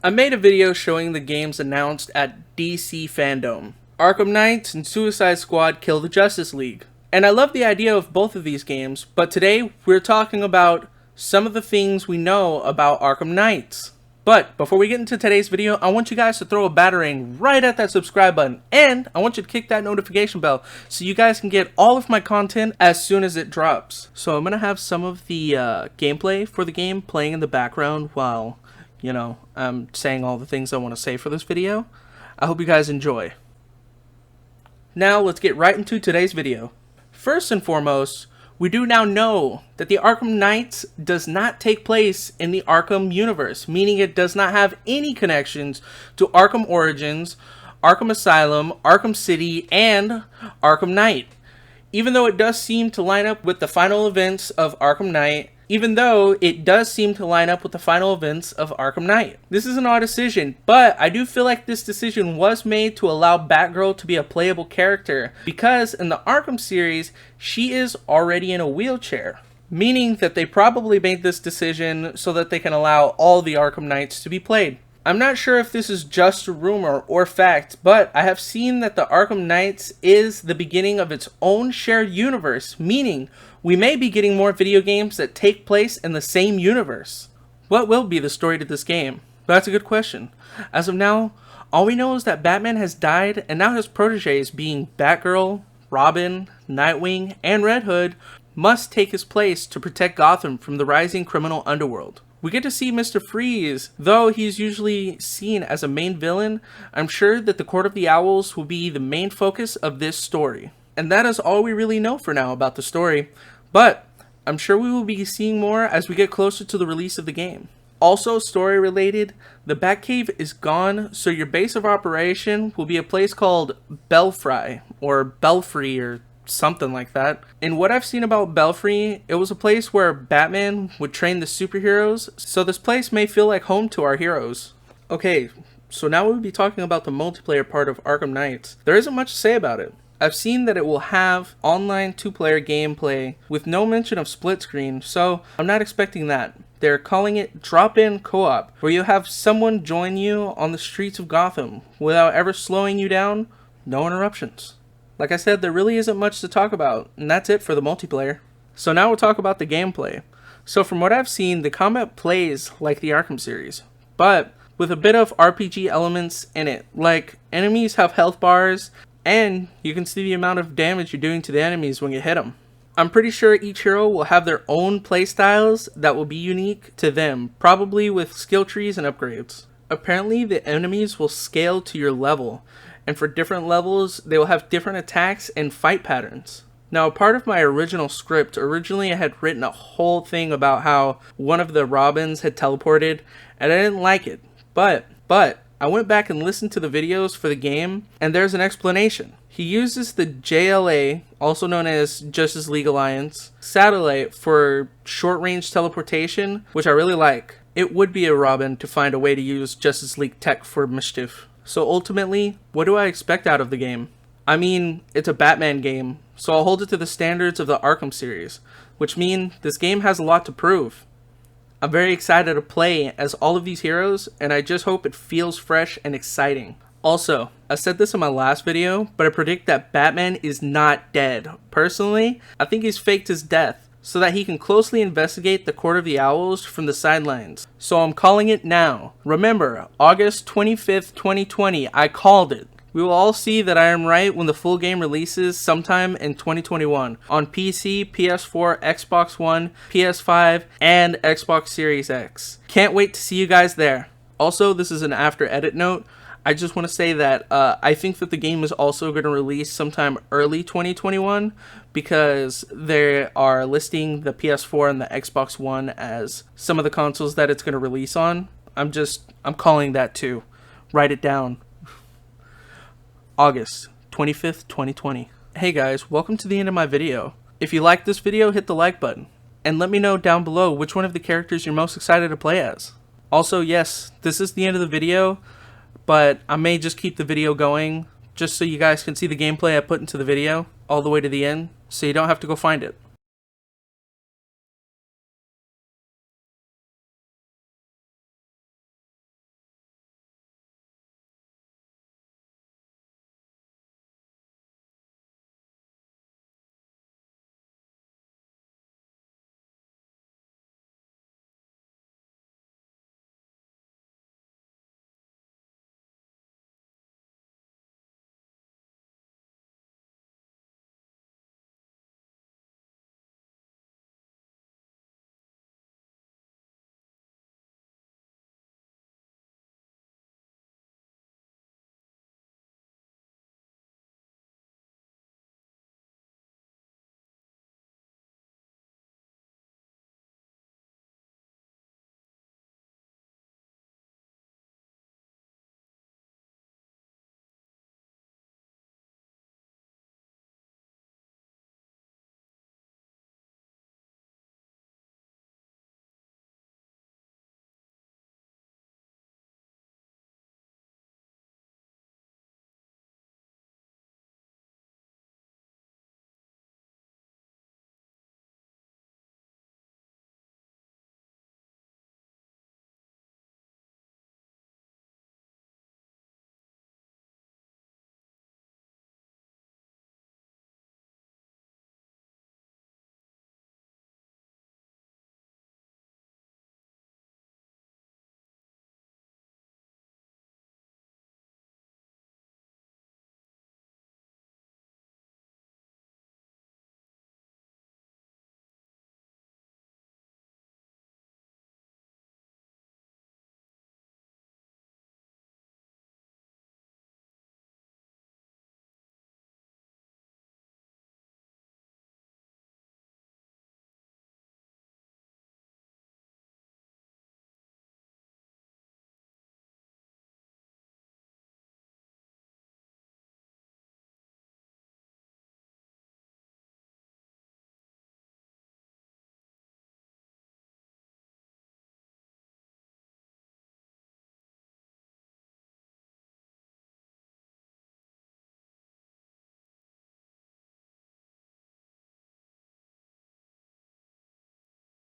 I made a video showing the games announced at DC Fandom. Arkham Knights and Suicide Squad Kill the Justice League. And I love the idea of both of these games, but today we're talking about some of the things we know about Arkham Knights. But before we get into today's video, I want you guys to throw a batarang right at that subscribe button, and I want you to kick that notification bell so you guys can get all of my content as soon as it drops. So I'm going to have some of the gameplay for the game playing in the background while, I'm saying all the things I want to say for this video. I hope you guys enjoy. Now let's get right into today's video. First and foremost, we do now know that the Arkham Knights does not take place in the Arkham universe, meaning it does not have any connections to Arkham Origins, Arkham Asylum, Arkham City, and Arkham Knight. Even though it does seem to line up with the final events of Arkham Knight, This is an odd decision, but I do feel like this decision was made to allow Batgirl to be a playable character, because in the Arkham series, she is already in a wheelchair. Meaning that they probably made this decision so that they can allow all the Arkham Knights to be played. I'm not sure if this is just a rumor or fact, but I have seen that the Arkham Knights is the beginning of its own shared universe, meaning we may be getting more video games that take place in the same universe. What will be the story to this game? That's a good question. As of now, all we know is that Batman has died, and now his proteges, being Batgirl, Robin, Nightwing, and Red Hood, must take his place to protect Gotham from the rising criminal underworld. We get to see Mr.Freeze. Though he's usually seen as a main villain, I'm sure that the Court of the Owls will be the main focus of this story. And that is all we really know for now about the story, but I'm sure we will be seeing more as we get closer to the release of the game. Also, story related, the Batcave is gone, so your base of operation will be a place called Belfry, or Belfry, or something like that. In what I've seen about Belfry, it was a place where Batman would train the superheroes, so this place may feel like home to our heroes. Okay, so now we'll be talking about the multiplayer part of Arkham Knights. There isn't much to say about it. I've seen that it will have online 2-player gameplay with no mention of split screen, so I'm not expecting that. They're calling it drop-in co-op, where you'll have someone join you on the streets of Gotham without ever slowing you down, no interruptions. Like I said, there really isn't much to talk about, and that's it for the multiplayer. So now we'll talk about the gameplay. So from what I've seen, the combat plays like the Arkham series, but with a bit of RPG elements in it. Like, enemies have health bars, and you can see the amount of damage you're doing to the enemies when you hit them. I'm pretty sure each hero will have their own playstyles that will be unique to them, probably with skill trees and upgrades. Apparently, the enemies will scale to your level, and for different levels, they will have different attacks and fight patterns. Now, part of my original script, originally I had written a whole thing about how one of the Robins had teleported, and I didn't like it. But I went back and listened to the videos for the game, and there's an explanation. He uses the JLA, also known as Justice League Alliance, satellite for short-range teleportation, which I really like. It would be a Robin to find a way to use Justice League tech for mischief. So ultimately, what do I expect out of the game? I mean, it's a Batman game, so I'll hold it to the standards of the Arkham series, which means this game has a lot to prove. I'm very excited to play as all of these heroes, and I just hope it feels fresh and exciting. Also, I said this in my last video, but I predict that Batman is not dead. Personally, I think he's faked his death so that he can closely investigate the Court of the Owls from the sidelines. So I'm calling it now. Remember, August 25th, 2020, I called it. We will all see that I am right when the full game releases sometime in 2021 on PC, PS4, Xbox One, PS5, and Xbox Series X. Can't wait to see you guys there. Also, this is an after edit note. I just want to say that I think that the game is also going to release sometime early 2021 because they are listing the PS4 and the Xbox One as some of the consoles that it's going to release on. I'm calling that too. Write it down. August 25th, 2020. Hey guys, welcome to the end of my video. If you liked this video, hit the like button. And let me know down below which one of the characters you're most excited to play as. Also, yes, this is the end of the video, but I may just keep the video going just so you guys can see the gameplay I put into the video all the way to the end, so you don't have to go find it.